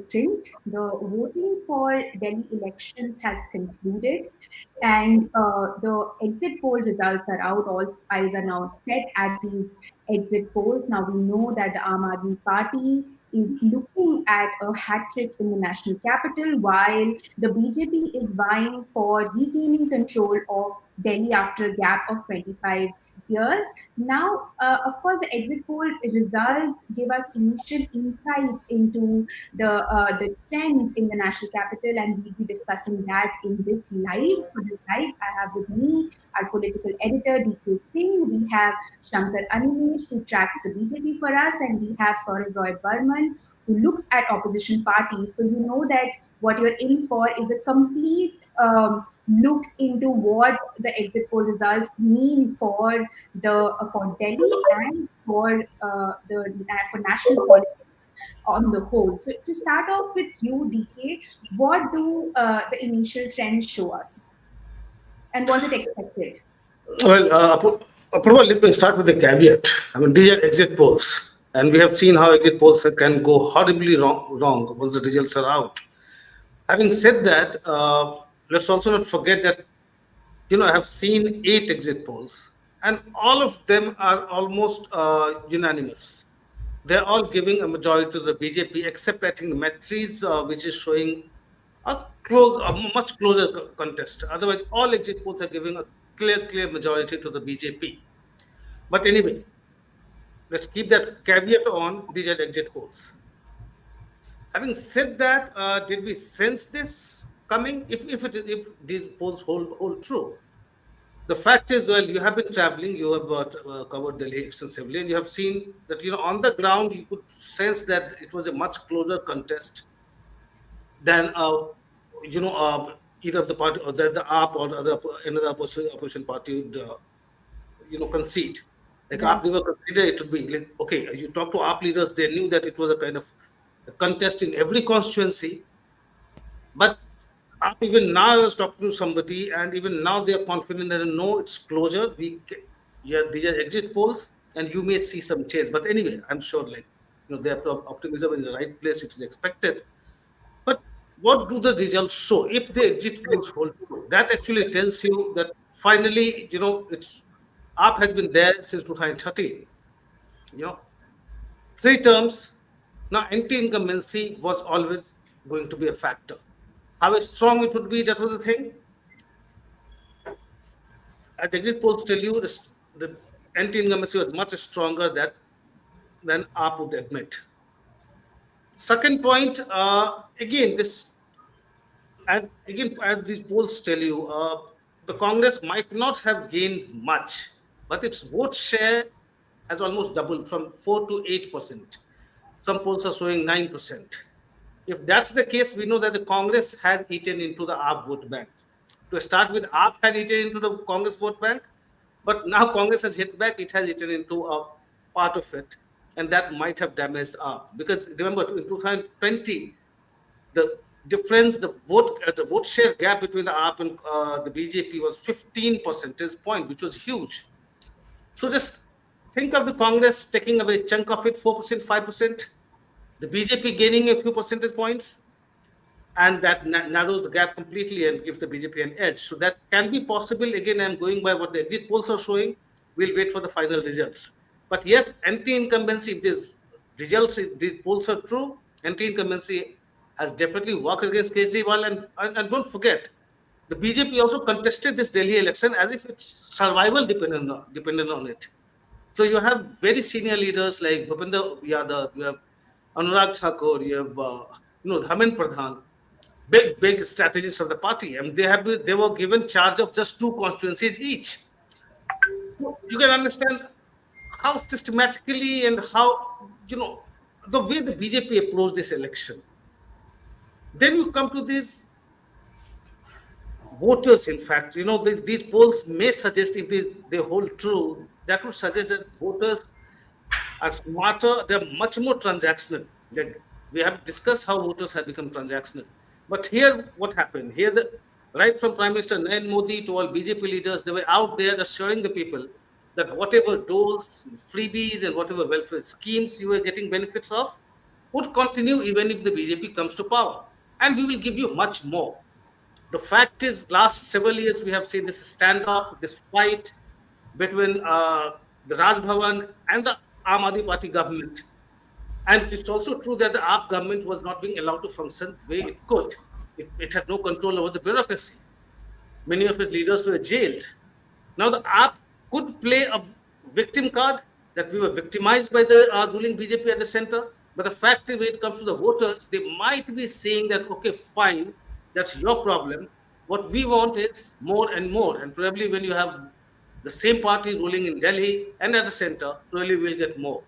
ThePrint. The voting for Delhi elections has concluded, and the exit poll results are out. All eyes are now set at these exit polls. Now we know that the Aam Aadmi Party is looking at a hat trick in the national capital, while the BJP is vying for regaining control of Delhi after a gap of 25 years. Now, of course, the exit poll results give us initial insights into the trends in the national capital, and we'll be discussing that in this live. For this live, I have with me our political editor DK Singh. We have Shanker Arnimesh, who tracks the BJP for us, and we have Sourav Barman, who looks at opposition parties. So you know that what you're in for is a complete look into what the exit poll results mean for Delhi and for national politics on the whole. So to start off with you, DK, what do the initial trends show us, and was it expected? Well, Apoorva, let me start with the caveat. I mean, these are exit polls, and we have seen how exit polls can go horribly wrong once the results are out. Having said that, let's also not forget that I have seen 8 exit polls, and all of them are almost unanimous. They're all giving a majority to the BJP, except I think Matri's, which is showing a much closer contest. Otherwise, all exit polls are giving a clear majority to the BJP. But anyway, let's keep that caveat on. These are exit polls. Having said that, did we sense this coming? If these polls hold true, the fact is, well, you have been traveling, you have covered Delhi extensively, and you have seen that on the ground you could sense that it was a much closer contest than either the party or the AAP or another opposition party would concede. Like Yeah. AAP never considered it would be like, okay, you talk to AAP leaders, they knew that it was a kind of a contest in every constituency, but even now I was talking to somebody, and even now they are confident that no, it's closure. Yeah, these are exit polls, and you may see some change. But anyway, I'm sure, their optimism is in the right place. It is expected. But what do the results show? If the exit polls hold true, that actually tells you that finally, it's AAP has been there since 2013. You know, 3 terms. Now, anti-incumbency was always going to be a factor. How strong it would be, that was the thing. At exit polls tell you the anti-incumbency was much stronger than AAP would admit. Second point, again, as these polls tell you, the Congress might not have gained much, but its vote share has almost doubled from 4 to 8%. Some polls are showing 9%. If that's the case, we know that the Congress has eaten into the AAP vote bank. To start with, AAP had eaten into the Congress vote bank, but now Congress has hit back. It has eaten into a part of it, and that might have damaged AAP. Because remember, in 2020, the difference, the vote share gap between the AAP and the BJP was 15 percentage point, which was huge. So just think of the Congress taking away a chunk of it, 4%, 5%, the BJP gaining a few percentage points, and that narrows the gap completely and gives the BJP an edge. So that can be possible. Again, I'm going by what the exit polls are showing. We'll wait for the final results. But yes, anti-incumbency, if these results, if these polls are true, anti-incumbency has definitely worked against Kejriwal. And don't forget, the BJP also contested this Delhi election as if it's survival dependent on it. So you have very senior leaders like Bhupinder Yadav, you have Anurag Thakur, you have Dharmendra Pradhan, big strategists of the party, and they were given charge of just 2 constituencies each. You can understand how systematically and how the way the BJP approached this election. Then you come to these voters. In fact, these polls may suggest, if they hold true, that would suggest that voters are smarter. They're much more transactional. We have discussed how voters have become transactional. But here, what happened? Here, right from Prime Minister Narendra Modi to all BJP leaders, they were out there assuring the people that whatever doles, freebies, and whatever welfare schemes you were getting benefits of, would continue even if the BJP comes to power. And we will give you much more. The fact is, last several years, we have seen this standoff, this fight between the Raj Bhavan and the Aam Aadmi Party government. And it's also true that the AAP government was not being allowed to function the way it could. It had no control over the bureaucracy. Many of its leaders were jailed. Now, the AAP could play a victim card, that we were victimized by the ruling BJP at the center. But the fact is, when it comes to the voters, they might be saying that, okay, fine, that's your problem. What we want is more and more. And probably when you have the same party ruling in Delhi and at the center, probably we'll get more.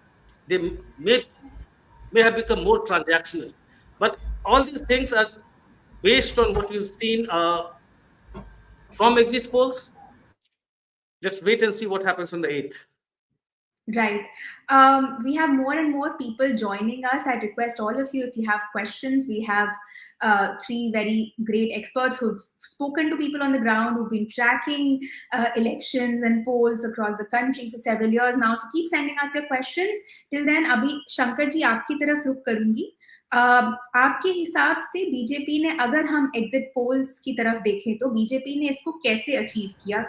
They may have become more transactional. But all these things are based on what you've seen from exit polls. Let's wait and see what happens on the 8th. Right. We have more and more people joining us. I request all of you, if you have questions, we have three very great experts who've spoken to people on the ground, who've been tracking elections and polls across the country for several years now. So keep sending us your questions. Till then, अभी शंकर जी आपकी तरफ रुख करूंगी. आपके हिसाब से BJP ने, अगर हम एग्जिट पोल्स की तरफ देखें, तो बीजेपी ने इसको कैसे अचीव किया,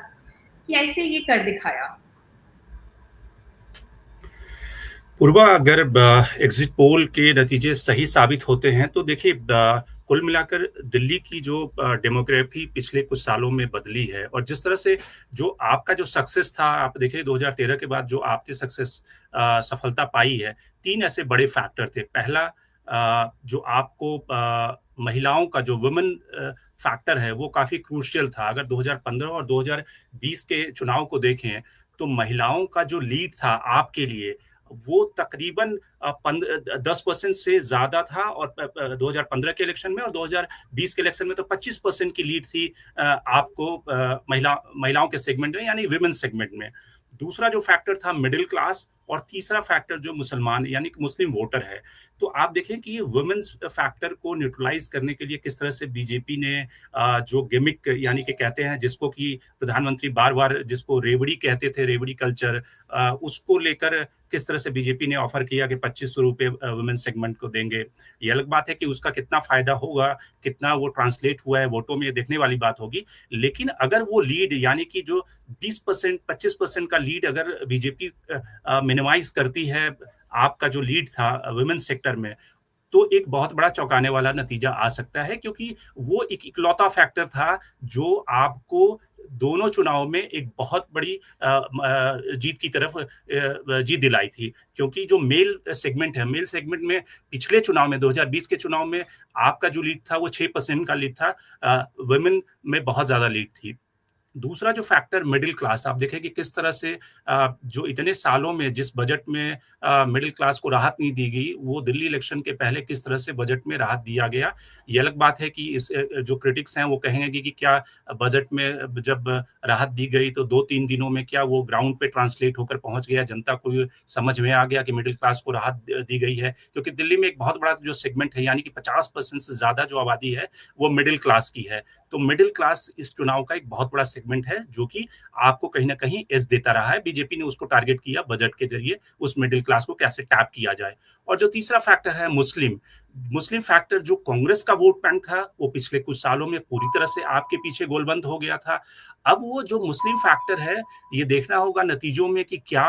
कैसे ये कर दिखाया? पूर्वा, अगर एग्जिट पोल के नतीजे सही साबित होते हैं तो देखिए, कुल मिलाकर दिल्ली की जो डेमोग्राफी पिछले कुछ सालों में बदली है, और जिस तरह से जो आपका जो सक्सेस था, आप देखिए 2013 के बाद जो आपकी सक्सेस सफलता पाई है, 3 ऐसे बड़े फैक्टर थे. पहला, जो आपको महिलाओं का जो वुमेन फैक्टर है वो काफी क्रूशियल था. अगर 2015 और 2020 के चुनाव को देखें तो महिलाओं का जो लीड था आपके लिए, वो तकरीबन 10% से ज्यादा था, और 2015 के इलेक्शन में और 2020 के इलेक्शन में तो 25% की लीड थी आपको महिलाओं के सेगमेंट में, यानी विमेन सेगमेंट में. दूसरा जो फैक्टर था मिडिल क्लास, और तीसरा फैक्टर जो मुसलमान यानी कि मुस्लिम वोटर है. तो आप देखें कि वुमेन्स फैक्टर को न्यूट्रलाइज करने के लिए किस तरह से बीजेपी ने जो गिमिक यानी कि कहते हैं, जिसको कि प्रधानमंत्री बार बार जिसको रेवड़ी कहते थे, रेवड़ी कल्चर, उसको लेकर किस तरह से बीजेपी ने ऑफर किया कि 2500 रुपए वुमेन सेगमेंट को देंगे. ये अलग बात है कि उसका कितना फायदा होगा, कितना वो ट्रांसलेट हुआ है वोटों में, देखने वाली बात होगी. लेकिन अगर वो लीड यानी कि जो 20% 25% का लीड अगर बीजेपी मिनिमाइज करती है, आपका जो लीड था वुमेन सेक्टर में, तो एक बहुत बड़ा चौंकाने वाला नतीजा आ सकता है, क्योंकि वो एक इकलौता फैक्टर था जो आपको दोनों चुनाव में एक बहुत बड़ी जीत की तरफ जीत दिलाई थी. क्योंकि जो मेल सेगमेंट है, मेल सेगमेंट में पिछले चुनाव में 2020 के चुनाव में आपका जो लीड था वो 6% का लीड था, वुमेन में बहुत ज्यादा लीड थी. दूसरा जो फैक्टर मिडिल क्लास, आप देखें कि किस तरह से जो इतने सालों में जिस बजट में मिडिल क्लास को राहत नहीं दी गई, वो दिल्ली इलेक्शन के पहले किस तरह से बजट में राहत दिया गया. ये अलग बात है कि इस जो क्रिटिक्स हैं वो कहेंगे कि क्या बजट में जब राहत दी गई तो 2-3 दिनों में क्या वो ग्राउंड पे ट्रांसलेट होकर पहुंच गया, जनता को समझ में आ गया कि मिडिल क्लास को राहत दी गई है. क्योंकि दिल्ली में एक बहुत बड़ा जो सेगमेंट है, यानी कि 50% से ज्यादा जो आबादी है वो मिडिल क्लास की है. तो मिडिल क्लास इस चुनाव का एक बहुत बड़ा सेगमेंट है जो कि आपको कहीं ना कहीं एज देता रहा है. बीजेपी ने उसको टारगेट किया बजट के जरिए, उस मिडिल क्लास को कैसे टैप किया जाए. और जो तीसरा फैक्टर है मुस्लिम फैक्टर, जो कांग्रेस का वोट बैंक था वो पिछले कुछ सालों में पूरी तरह से आपके पीछे गोलबंद हो गया था. अब वो जो मुस्लिम फैक्टर है, ये देखना होगा नतीजों में कि क्या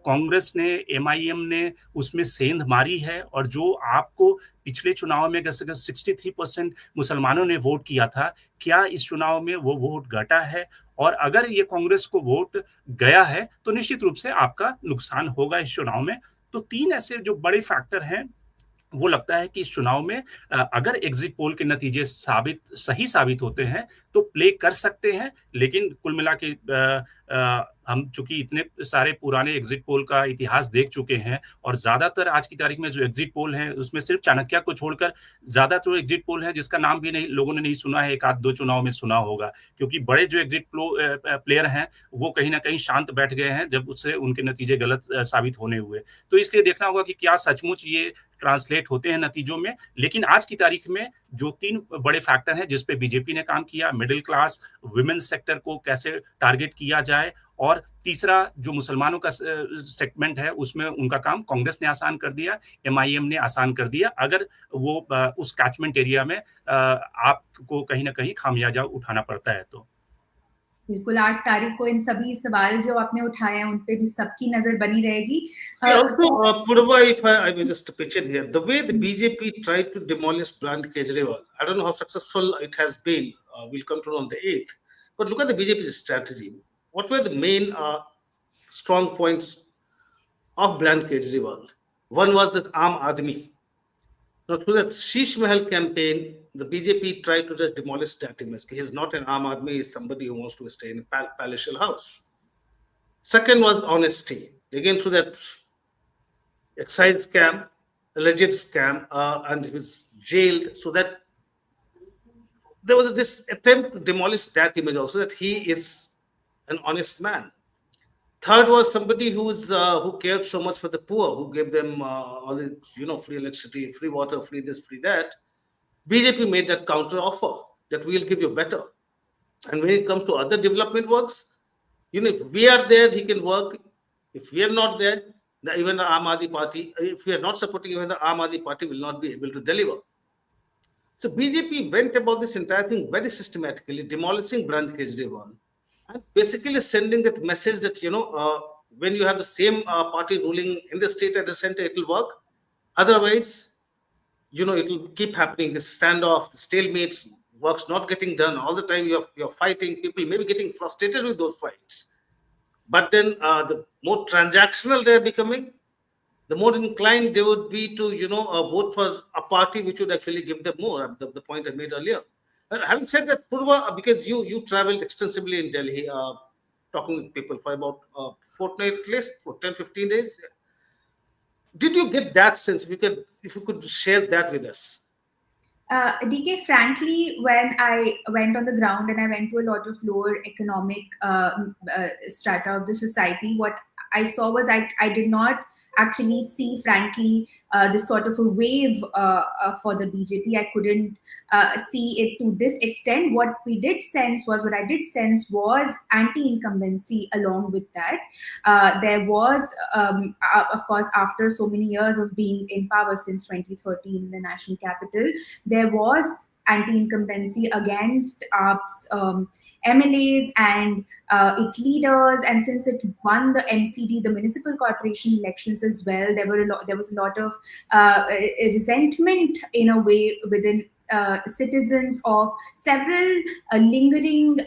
कांग्रेस ने, एमआईएम ने उसमें सेंध मारी है, और जो आपको पिछले चुनाव में 63% मुसलमानों ने वोट किया था, क्या इस चुनाव में वो वोट घटा है. और अगर ये कांग्रेस को वोट गया है तो निश्चित रूप से आपका नुकसान होगा इस चुनाव में. तो 3 ऐसे जो बड़े फैक्टर हैं, वो लगता है कि इस चुनाव में अगर एग्जिट पोल के नतीजे सही साबित होते हैं तो प्ले कर सकते हैं. लेकिन कुल मिला के हम चूंकि इतने सारे पुराने एग्जिट पोल का इतिहास देख चुके हैं, और ज्यादातर आज की तारीख में जो एग्जिट पोल हैं उसमें सिर्फ चाणक्य को छोड़कर ज्यादातर एग्जिट पोल है जिसका नाम भी नहीं लोगों ने नहीं सुना है. 1-2 चुनाव में सुना होगा, क्योंकि बड़े जो एग्जिट प्लेयर हैं वो कहीं ना कहीं शांत बैठ गए हैं जब उससे उनके नतीजे गलत साबित होने हुए. तो इसलिए देखना होगा कि क्या सचमुच ये ट्रांसलेट होते हैं नतीजों में. लेकिन आज की तारीख में जो 3 बड़े फैक्टर हैं जिस पे बीजेपी ने काम किया, मिडिल क्लास, वुमेन सेक्टर को कैसे टारगेट किया जाए, और तीसरा जो मुसलमानों का सेगमेंट है उसमें उनका काम कांग्रेस ने आसान कर दिया, एमआईएम ने आसान कर दिया, अगर वो उस कैचमेंट एरिया में आपको कहीं ना कहीं खामियाजा उठाना पड़ता है तो। बिल्कुल, 8 तारीख को इन सभी सवाल जो आपने उठाए हैं, उन पे भी सबकी नज़र बनी रहेगी। Also, So Purva, if I will just pitch in here, the way the BJP tried to demolish Plant Kejriwal, I don't know how successful it has been. We'll come to know on the 8th. But look at the BJP strategy. What were the main strong points of Plant Kejriwal? One was that Aam Aadmi. Now, through that Sheesh Mahal campaign, the BJP tried to just demolish that image. He's not an Aam Aadmi, he's somebody who wants to stay in a palatial house. Second was honesty. Again, through that excise scam, alleged scam, and he was jailed. So that there was this attempt to demolish that image also, that he is an honest man. Third was somebody who cared so much for the poor, who gave them all the free electricity, free water, free this, free that. BJP made that counter offer that we'll give you better. And when it comes to other development works, if we are there, he can work. If we are not there, even the Aam Aadmi Party, if we are not supporting, even the Aam Aadmi Party will not be able to deliver. So BJP went about this entire thing very systematically, demolishing Brand Kejriwal and basically sending that message that, when you have the same party ruling in the state at the center, it will work. Otherwise, it will keep happening. This standoff, the stalemates, work's not getting done. All the time you're fighting. People maybe getting frustrated with those fights. But then the more transactional they're becoming, the more inclined they would be to, vote for a party which would actually give them more. The point I made earlier. And having said that, Purva, because you traveled extensively in Delhi, talking with people for about a fortnight, at least for 10, 15 days. Did you get that sense? If you could share that with us. DK, frankly, when I went on the ground and I went to a lot of lower economic strata of the society, what I saw was I did not actually see, frankly, this sort of a wave for the BJP. I couldn't see it to this extent. What I did sense was anti-incumbency along with that. There was, of course, after so many years of being in power since 2013 in the national capital, there was anti-incumbency against AAP's MLAs and its leaders, and since it won the MCD, the municipal corporation elections as well, there was a lot of resentment in a way within citizens of several lingering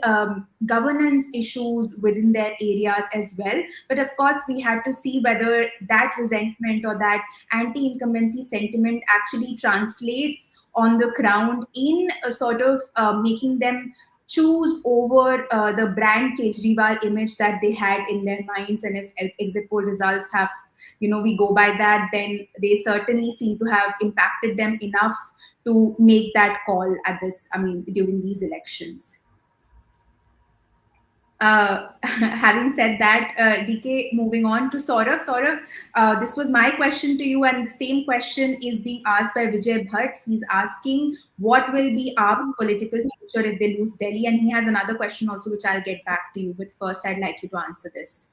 governance issues within their areas as well. But of course, we had to see whether that resentment or that anti-incumbency sentiment actually translates on the ground in a sort of making them choose over the brand Kejriwal image that they had in their minds. And if exit poll results have, we go by that, then they certainly seem to have impacted them enough to make that call during these elections. Having said that, DK, moving on to Sourav. Sourav, this was my question to you, and the same question is being asked by Vijay Bhatt. He's asking, what will be AAP's political future if they lose Delhi? And he has another question also, which I'll get back to you. But first, I'd like you to answer this.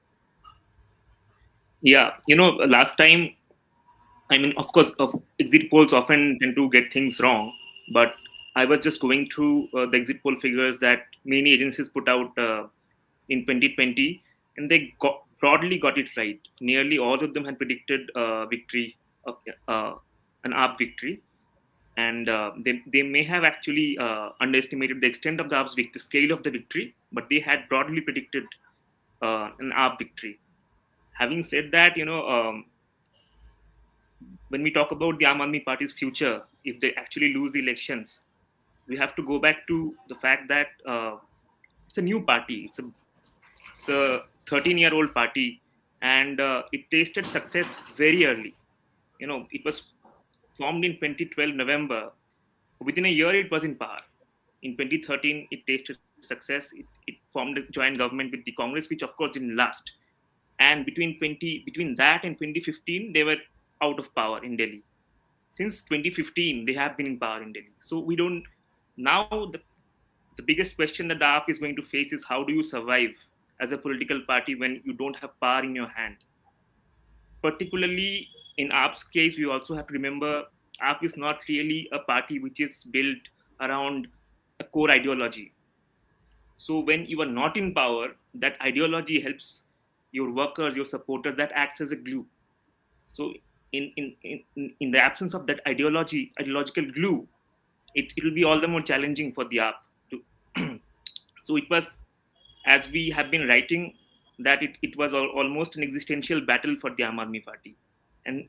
Yeah, last time, of course, exit polls often tend to get things wrong, but I was just going through the exit poll figures that many agencies put out in 2020, and they broadly got it right. Nearly all of them had predicted victory, an AAP victory, and they may have actually underestimated the extent of the AAP's victory, scale of the victory, but they had broadly predicted an AAP victory. Having said that, when we talk about the Aam Aadmi Party's future, if they actually lose the elections, we have to go back to the fact that it's a new party. It's a 13-year-old party, and it tasted success very early. It was formed in 2012 November. Within a year, it was in power. In 2013, it tasted success. It formed a joint government with the Congress, which of course didn't last. And between that and 2015, they were out of power in Delhi. Since 2015, they have been in power in Delhi. So we don't now the biggest question that the AAP is going to face is how do you survive as a political party when you don't have power in your hand. Particularly in AAP's case, we also have to remember AAP is not really a party which is built around a core ideology. So when you are not in power, that ideology helps your workers, your supporters, that acts as a glue. So in the absence of that ideological glue, it will be all the more challenging for the AAP to. So it was, as we have been writing, that it was almost an existential battle for the Aam Aadmi Party. And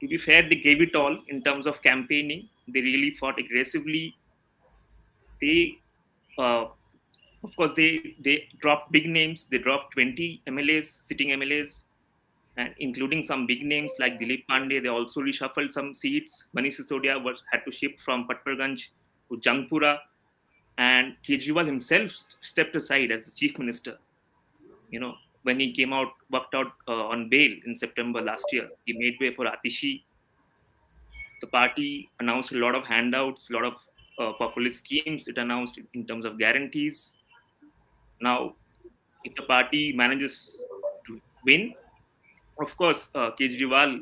to be fair, they gave it all in terms of campaigning. They really fought aggressively. They, of course, they dropped big names. They dropped 20 MLAs, sitting MLAs, and including some big names like Dilip Pandey. They also reshuffled some seats. Manish Sisodia had to shift from Patparganj to Jangpura, and Kejriwal himself stepped aside as the chief minister. When he came out, worked out on bail in September last year, he made way for Atishi. The party announced a lot of handouts, a lot of populist schemes it announced in terms of guarantees. Now, if the party manages to win, of course, Kejriwal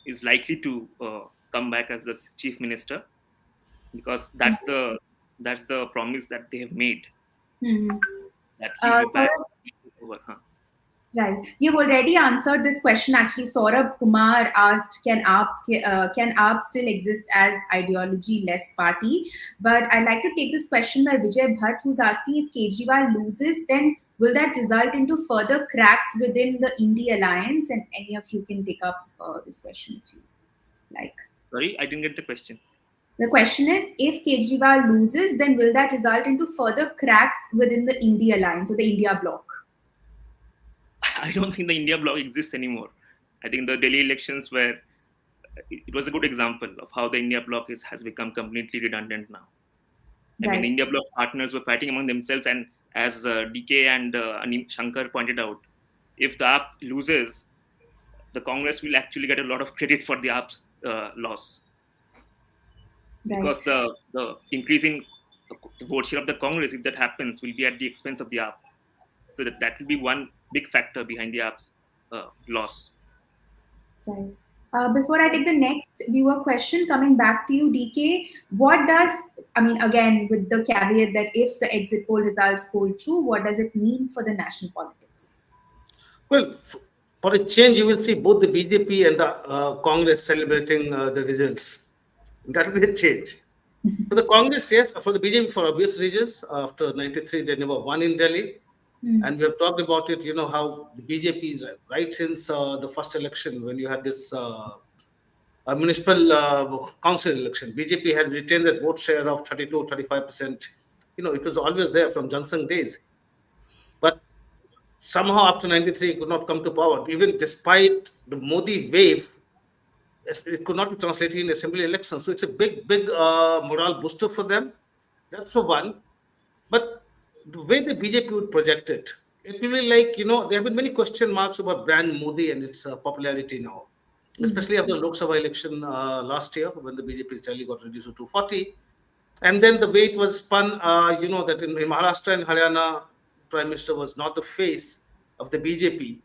is likely to come back as the chief minister, because that's the promise that they have made, Hmm. that he'll be So, back over. right. You've already answered this question. Actually, Sourav Kumar asked, can AAP still exist as ideology-less party? But I'd like to take this question by Vijay Bhatt, who's asking if Kejriwal loses, then will that result into further cracks within the India alliance? And any of you can take up this question if you like. Sorry, I didn't get the question. The question is, if Kejriwal loses, then will that result into further cracks within the India alliance or the India bloc? I don't think the India bloc exists anymore. I think the Delhi elections it was a good example of how the India bloc has become completely redundant now. I mean, Right. India bloc partners were fighting among themselves, and as DK and Shanker pointed out, if the AAP loses, the Congress will actually get a lot of credit for the AAP's loss, Right. because the increase in the vote share of the Congress, if that happens, will be at the expense of the AAP. So that will be one big factor behind the AAP's loss. Right. Before I take the next viewer question, coming back to you, DK, again, with the caveat that if the exit poll results hold true, what does it mean for the national politics? Well, for a change, you will see both the BJP and the Congress celebrating the results. That will be a change. For the Congress, yes. For the BJP, for obvious reasons, after 93, they never won in Delhi. And we have talked about it, how the BJP is right since the first election, when you had this municipal council election. BJP has retained that vote share of 32, 35%. It was always there from Johnson days. But somehow after 93, it could not come to power. Even despite the Modi wave, it could not be translated in assembly elections. So it's a big morale booster for them. That's for one. But the way the BJP would project it, it will be like, there have been many question marks about brand Modi and its popularity now, especially after the Lok Sabha election last year, when the BJP's tally got reduced to 240. And then the way it was spun, that in Maharashtra and Haryana, Prime Minister was not the face of the BJP,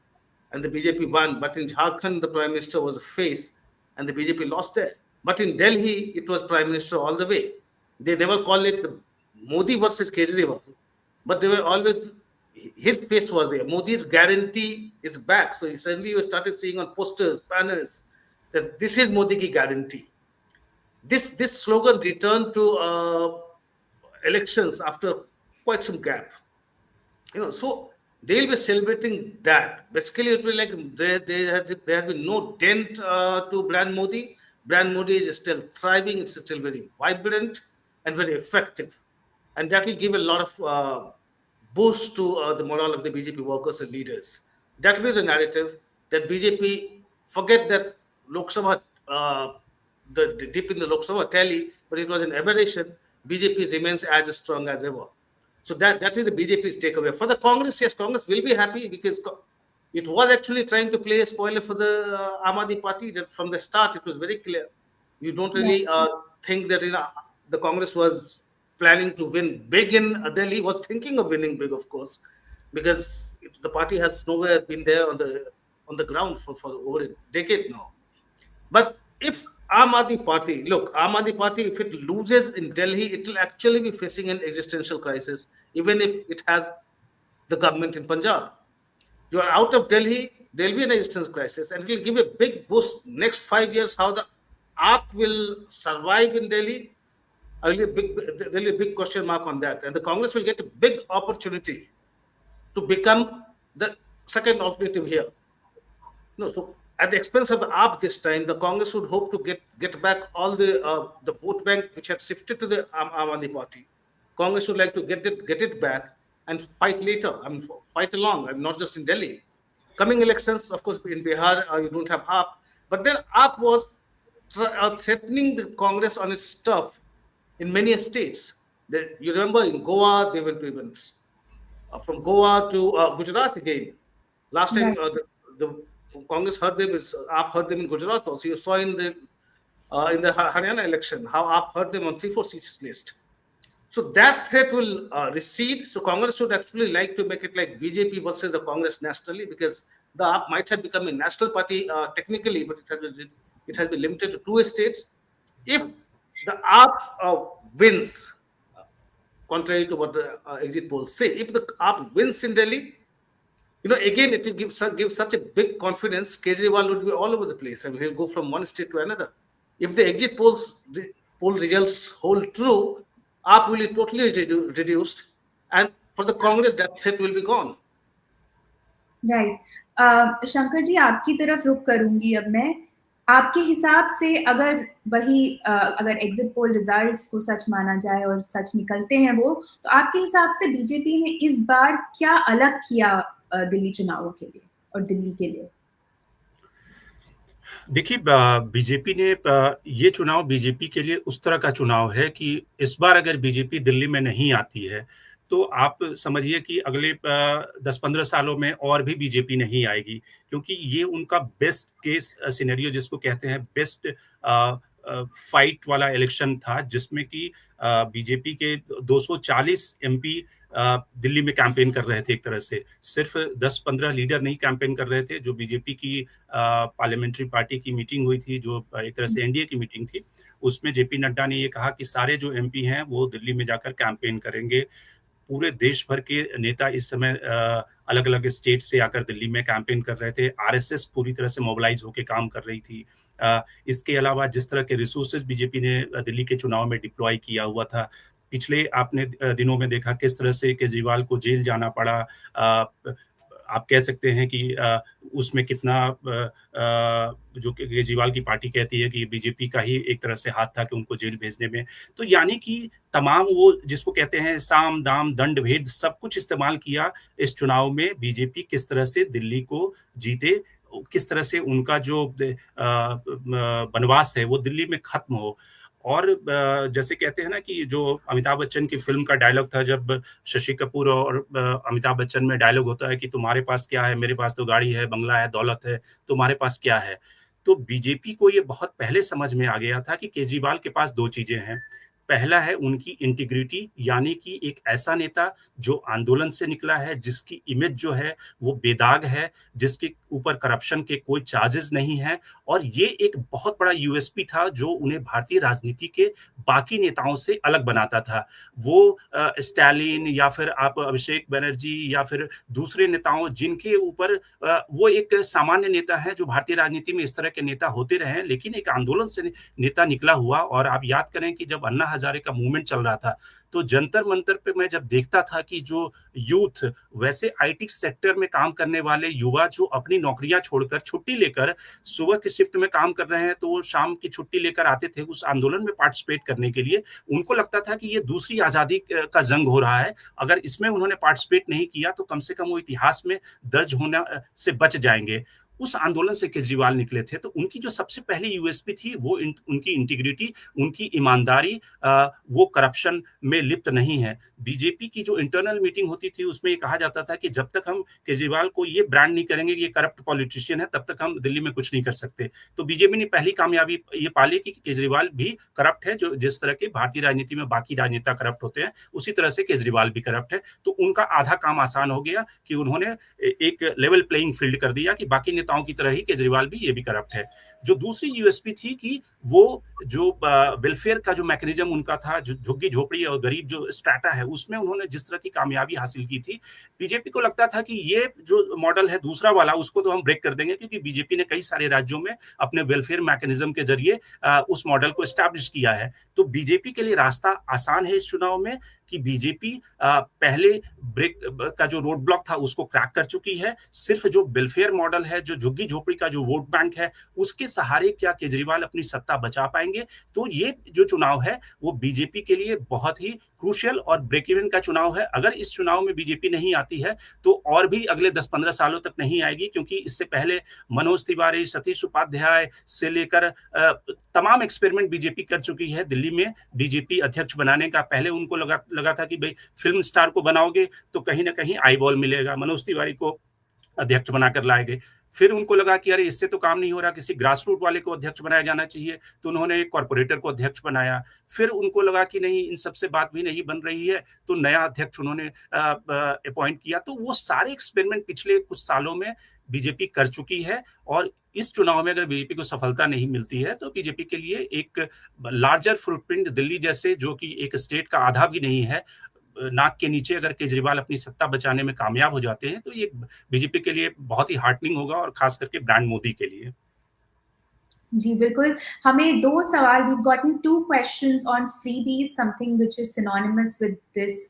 and the BJP won. But in Jharkhand, the Prime Minister was a face, and the BJP lost there. But in Delhi, it was Prime Minister all the way. They never call it Modi versus Kejriwal, but they were always, his face was there. Modi's guarantee is back. So suddenly you started seeing on posters, banners, that this is Modi ki guarantee. This slogan returned to elections after quite some gap. So they'll be celebrating that. Basically, it will be like there has been no dent to brand Modi. Brand Modi is still thriving. It's still very vibrant and very effective, and that will give a lot of boost to the morale of the BJP workers and leaders. That will be the narrative, that BJP forget that Lok Sabha, the dip in the Lok Sabha tally, but it was an aberration. BJP remains as strong as ever. So that is the BJP's takeaway. For the Congress, yes, Congress will be happy, because it was actually trying to play a spoiler for the Aam Aadmi Party. That from the start, it was very clear. You don't really think that the Congress was planning to win big in Delhi, was thinking of winning big, of course. because the party has nowhere been there on the ground for over a decade now. But if Aam Aadmi Party, look, Aam Aadmi Party, if it loses in Delhi, it will actually be facing an existential crisis, even if it has the government in Punjab. You are out of Delhi, there will be an existential crisis, and it will give a big boost next 5 years. How the AAP will survive in Delhi, there will be a big question mark on that. And the Congress will get a big opportunity to become the second alternative here. No, so at the expense of the AAP this time, the Congress would hope to get back all the vote bank which had shifted to the Aam Aadmi Party. Congress would like to get it back and fight later. I mean, fight along. I mean, not just in Delhi. Coming elections, of course, in Bihar you don't have AAP, but then AAP was threatening the Congress on its stuff in many states. You remember in Goa, they went to events. From Goa to Gujarat again. Last time Right. the Congress heard them AAP heard them in Gujarat also. You saw in the Haryana election how AAP heard them on 3-4 seats list. So that threat will recede. So Congress should actually like to make it like BJP versus the Congress nationally, because the AAP might have become a national party technically, but it has been limited to 2 states. If the AAP wins, contrary to what the exit polls say, if the AAP wins in Delhi, again, it will give such a big confidence. Kejriwal would be all over the place. I mean, he'll go from one state to another. If the exit poll results hold true, AAP will be totally reduced, and for the Congress, that threat will be gone. Right. Shankar ji, आपकी तरफ रुख करूंगी अब मैं। आपके हिसाब से अगर एग्जिट पोल रिजल्ट्स को सच माना जाए और सच निकलते हैं वो, तो आपके हिसाब से बीजेपी ने इस बार क्या अलग किया दिल्ली चुनावों के लिए और दिल्ली के लिए? देखिए, बीजेपी ने ये चुनाव बीजेपी के लिए उस तरह का चुनाव है कि इस बार अगर बीजेपी दिल्ली में नहीं आती है, तो आप समझिए कि अगले 10-15 सालों में और भी बीजेपी नहीं आएगी, क्योंकि ये उनका बेस्ट केस सिनेरियो जिसको कहते हैं बेस्ट फाइट वाला इलेक्शन था, जिसमें कि बीजेपी के 240 एमपी दिल्ली में कैंपेन कर रहे थे। एक तरह से सिर्फ 10-15 लीडर नहीं कैंपेन कर रहे थे। जो बीजेपी की पार्लियामेंट्री पार्टी की मीटिंग हुई थी, जो एक तरह से एनडीए की मीटिंग थी, उसमें जेपी नड्डा ने ये कहा कि सारे जो एमपी हैं वो दिल्ली में जाकर कैंपेन करेंगे। पूरे देश भर के नेता इस समय अलग अलग स्टेट से आकर दिल्ली में कैंपेन कर रहे थे। आरएसएस पूरी तरह से मोबिलाइज होकर काम कर रही थी। इसके अलावा जिस तरह के रिसोर्सेज बीजेपी ने दिल्ली के चुनाव में डिप्लॉय किया हुआ था, पिछले आपने दिनों में देखा किस तरह से केजरीवाल को जेल जाना पड़ा। आप कह सकते हैं कि उसमें कितना जो केजरीवाल की पार्टी कहती है कि बीजेपी का ही एक तरह से हाथ था कि उनको जेल भेजने में। तो यानी कि तमाम वो जिसको कहते हैं साम दाम दंड भेद सब कुछ इस्तेमाल किया इस चुनाव में। बीजेपी किस तरह से दिल्ली को जीते, किस तरह से उनका जो वनवास है वो दिल्ली में खत्म हो। और जैसे कहते हैं ना कि जो अमिताभ बच्चन की फिल्म का डायलॉग था, जब शशि कपूर और अमिताभ बच्चन में डायलॉग होता है कि तुम्हारे पास क्या है, मेरे पास तो गाड़ी है, बंगला है, दौलत है, तुम्हारे पास क्या है। तो बीजेपी को ये बहुत पहले समझ में आ गया था कि केजरीवाल के पास 2 चीजें हैं। पहला है उनकी इंटीग्रिटी, यानी कि एक ऐसा नेता जो आंदोलन से निकला है, जिसकी इमेज जो है वो बेदाग है, जिसके ऊपर करप्शन के कोई चार्जेस नहीं है। और ये एक बहुत बड़ा यूएसपी था जो उन्हें भारतीय राजनीति के बाकी नेताओं से अलग बनाता था। वो स्टालिन या फिर आप अभिषेक बनर्जी या फिर दूसरे नेताओं जिनके ऊपर वो एक सामान्य नेता है, जो भारतीय राजनीति में इस तरह के नेता होते रहे, लेकिन एक आंदोलन से नेता निकला हुआ। और आप याद करें कि जब अन्ना हजारे का मूवमेंट चल रहा था, तो जंतर मंतर पे मैं जब देखता था कि जो यूथ, वैसे आईटी सेक्टर में काम करने वाले युवा जो अपनी नौकरियां छोड़कर छुट्टी लेकर सुबह की शिफ्ट में काम कर रहे हैं, तो वो शाम की छुट्टी लेकर आते थे उस आंदोलन में पार्टिसिपेट करने के लिए। उनको लगता था कि ये दूसरी आजादी का जंग हो रहा है, अगर इसमें उन्होंने पार्टिसिपेट नहीं किया तो कम से कम वो इतिहास में दर्ज होने से बच जाएंगे। उस आंदोलन से केजरीवाल निकले थे। तो उनकी जो सबसे पहली यूएसपी थी वो उनकी इंटीग्रिटी, उनकी ईमानदारी, वो करप्शन में लिप्त नहीं है। बीजेपी की जो इंटरनल मीटिंग होती थी उसमें ये कहा जाता था कि जब तक हम केजरीवाल को ये ब्रांड नहीं करेंगे कि ये करप्ट पॉलिटिशियन है, तब तक हम दिल्ली में कुछ नहीं कर सकते। तो बीजेपी ने पहली कामयाबी ये पाली कि केजरीवाल भी करप्ट है, जो जिस तरह के भारतीय राजनीति में बाकी राजनेता करप्ट होते हैं उसी तरह से केजरीवाल भी करप्ट है। तो उनका आधा काम आसान हो गया कि उन्होंने एक लेवल प्लेइंग फील्ड कर दिया कि बाकी नेताओं की तरह ही केजरीवाल भी ये भी करप्ट है। जो दूसरी यूएसपी थी कि वो जो वेलफेयर का जो मैकेनिज्म उनका था, जो झुग्गी झोपड़ी और गरीब जो स्ट्रैटा है, उसमें उन्होंने जिस तरह की कामयाबी हासिल की थी, बीजेपी को लगता था कि ये जो मॉडल है दूसरा वाला, उसको तो हम ब्रेक कर देंगे, क्योंकि बीजेपी ने कई सारे राज्यों में अपने वेलफेयर मैकेनिज्म के जरिए उस मॉडल को एस्टैब्लिश किया है। तो बीजेपी के लिए रास्ता आसान है इस चुनाव में कि बीजेपी पहले ब्रेक का जो रोड ब्लॉक था उसको क्रैक कर चुकी है। सिर्फ जो वेलफेयर मॉडल है, जो झुग्गी झोपड़ी का जो वोट बैंक है, उसके सहारे क्या केजरीवाल अपनी सत्ता बचा पाएंगे? तो ये जो चुनाव है वो बीजेपी के लिए बहुत ही क्रूशियल और ब्रेक इवन का चुनाव है। अगर इस चुनाव में बीजेपी नहीं आती है तो और भी अगले 10-15 सालों तक नहीं आएगी, क्योंकि इससे पहले मनोज तिवारी, सतीश उपाध्याय से लेकर तमाम एक्सपेरिमेंट बीजेपी कर चुकी है दिल्ली में बीजेपी अध्यक्ष बनाने का। पहले उनको लगा था कि भाई फिल्म स्टार को बनाओगे तो कहीं ना कहीं आई बॉल मिलेगा, मनोज तिवारी को अध्यक्ष बनाकर लाए गए। फिर उनको लगा कि अरे इससे तो काम नहीं हो रहा, किसी ग्रास रूट वाले को अध्यक्ष बनाया जाना चाहिए, तो उन्होंने एक कॉर्पोरेटर को अध्यक्ष बनाया। फिर उनको लगा कि नहीं, इन सबसे बात भी नहीं बन रही है, तो नया अध्यक्ष उन्होंने अपॉइंट किया। तो वो सारे एक्सपेरिमेंट पिछले कुछ सालों में बीजेपी कर चुकी है, और इस चुनाव में अगर बीजेपी को सफलता नहीं मिलती है तो बीजेपी के लिए एक लार्जर फुटप्रिंट दिल्ली जैसे, जो कि एक स्टेट का आधा भी नहीं है, नाक के नीचे अगर केजरीवाल अपनी सत्ता बचाने में कामयाब हो जाते हैं तो ये बीजेपी के लिए बहुत ही हार्टनिंग होगा, और खास करके ब्रांड मोदी के लिए। जी बिल्कुल, हमें दो सवाल, we've gotten 2 questions on freebies, something which is synonymous with this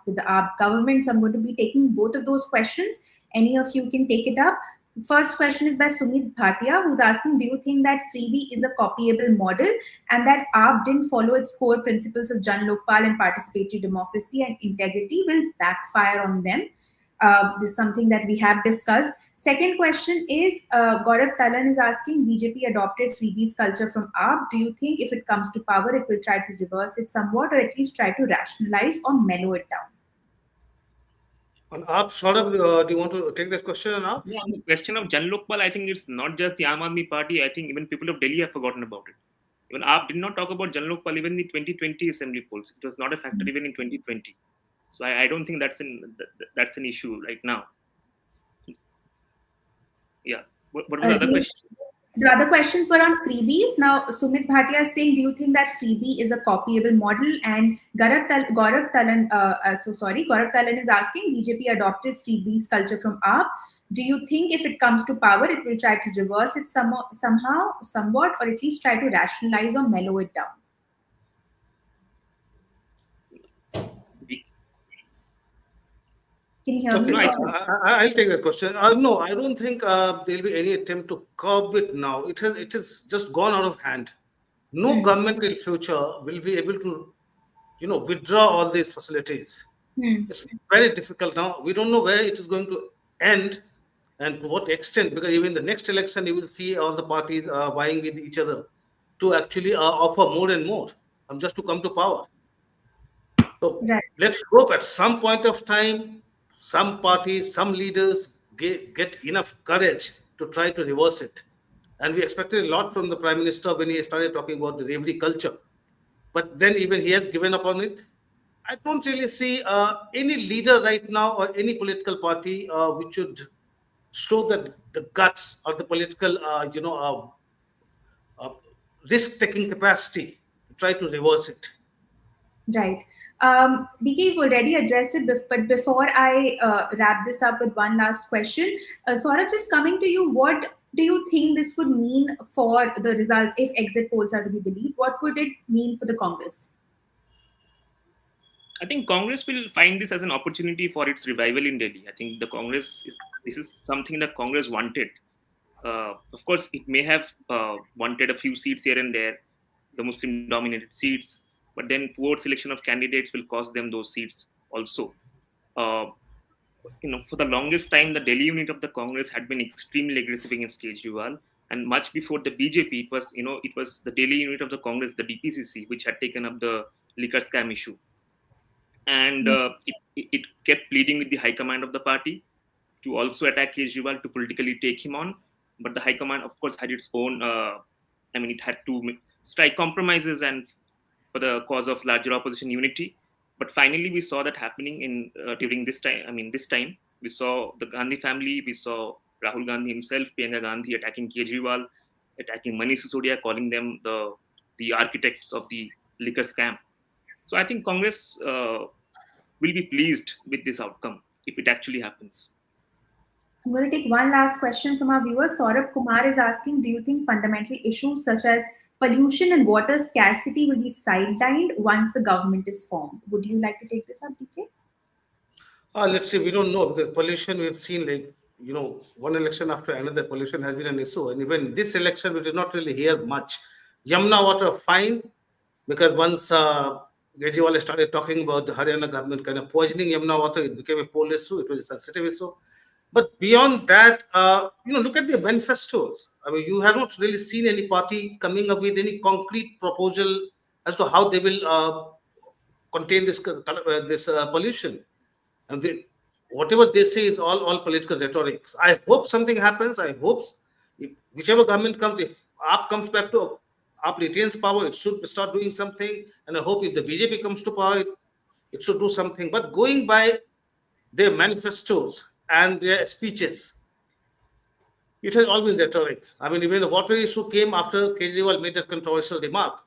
with the AAP government. So I'm going to be taking both of those questions. Any of you can take it up. First question is by Sumit Bhatia, who's asking, do you think that freebie is a copyable model and that AAP didn't follow its core principles of Jan Lokpal and participatory democracy and integrity will backfire on them? This is something that we have discussed. Second question is, Gaurav Talan is asking, BJP adopted freebies culture from AAP. Do you think if it comes to power, it will try to reverse it somewhat, or at least try to rationalize or mellow it down? On AAP, Sourav, do you want to take this question now? Yeah, on the question of Jan Lokpal, I think it's not just the Aam Aadmi Party. I think even people of Delhi have forgotten about it. Even AAP did not talk about Jan Lokpal even in the 2020 assembly polls. It was not a factor even in 2020. So I don't think that's an issue right now. Yeah. What was the other question? The other questions were on freebies. Now, Sumit Bhatia is saying, do you think that freebie is a copyable model? And Gaurav Talan is asking, BJP adopted freebies culture from AAP. Do you think if it comes to power, it will try to reverse it somehow, somewhat, or at least try to rationalize or mellow it down? Can you hear me? I'll take that question. No, I don't think there'll be any attempt to curb it now. It has just gone out of hand. No government in future will be able to, withdraw all these facilities. It's very difficult now. We don't know where it is going to end and to what extent, because even the next election, you will see all the parties vying with each other to actually offer more and more, just to come to power. So let's hope at some point of time, some parties, some leaders get enough courage to try to reverse it. And we expected a lot from the Prime Minister when he started talking about the reverie culture. But then even he has given up on it. I don't really see any leader right now or any political party which should show the guts or the political, risk-taking capacity to try to reverse it. Right. DK, you've already addressed it, but before I wrap this up with one last question, Sourav, just coming to you, what do you think this would mean for the results if exit polls are to be believed? What would it mean for the Congress? I think Congress will find this as an opportunity for its revival in Delhi. I think this is something that Congress wanted. Of course, it may have wanted a few seats here and there, the Muslim-dominated seats, but then poor selection of candidates will cost them those seats also. for the longest time, the Delhi unit of the Congress had been extremely aggressive against Kejriwal, and much before the BJP, it was the Delhi unit of the Congress, the DPCC, which had taken up the liquor scam issue, and it kept pleading with the high command of the party to also attack Kejriwal, to politically take him on. But the high command, of course, had its own. It had to strike compromises and for the cause of larger opposition unity. But finally, we saw that happening in during this time. This time we saw the Gandhi family, we saw Rahul Gandhi himself, Priyanka Gandhi attacking Kejriwal, attacking Manish Sisodia, calling them the architects of the liquor scam. So I think Congress will be pleased with this outcome if it actually happens. I'm going to take one last question from our viewer. Saurabh Kumar is asking, do you think fundamental issues such as pollution and water scarcity will be sidelined once the government is formed? Would you like to take this up, DK? Let's see, we don't know, because pollution, we've seen one election after another, pollution has been an issue. And even this election, we did not really hear much. Yamuna water, fine, because once Kejriwal started talking about the Haryana government kind of poisoning Yamuna water, it became a poll issue, it was a sensitive issue. But beyond that, look at the manifestos. You have not really seen any party coming up with any concrete proposal as to how they will contain this pollution. And whatever they say is all political rhetoric. I hope something happens. I hope whichever government comes, if AAP comes back to AAP retains power, it should start doing something. And I hope if the BJP comes to power, it should do something. But going by their manifestos and their speeches, it has all been rhetoric. Even the water issue came after Kejriwal made that controversial remark.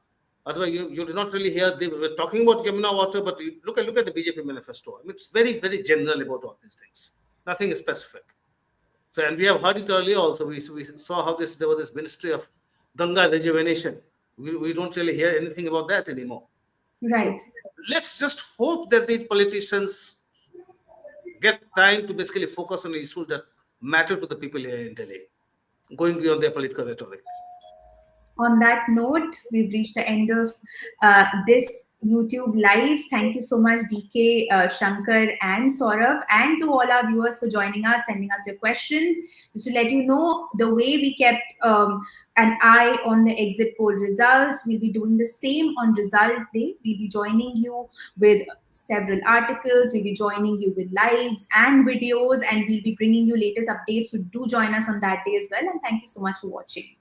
Otherwise, you did not really hear, they were talking about Yamuna water, but you look at the BJP manifesto. It's very, very general about all these things. Nothing is specific. So, and we have heard it earlier also. We saw how there was this ministry of Ganga rejuvenation. We don't really hear anything about that anymore. Right. So, let's just hope that these politicians get time to basically focus on the issues that matter to the people here in Delhi, going beyond their political rhetoric. On that note, we've reached the end of this YouTube live. Thank you so much, DK, Shanker, and Sourav, and to all our viewers for joining us, sending us your questions. Just to let you know, the way we kept an eye on the exit poll results, we'll be doing the same on result day. We'll be joining you with several articles, we'll be joining you with lives and videos, and we'll be bringing you latest updates. So do join us on that day as well. And thank you so much for watching.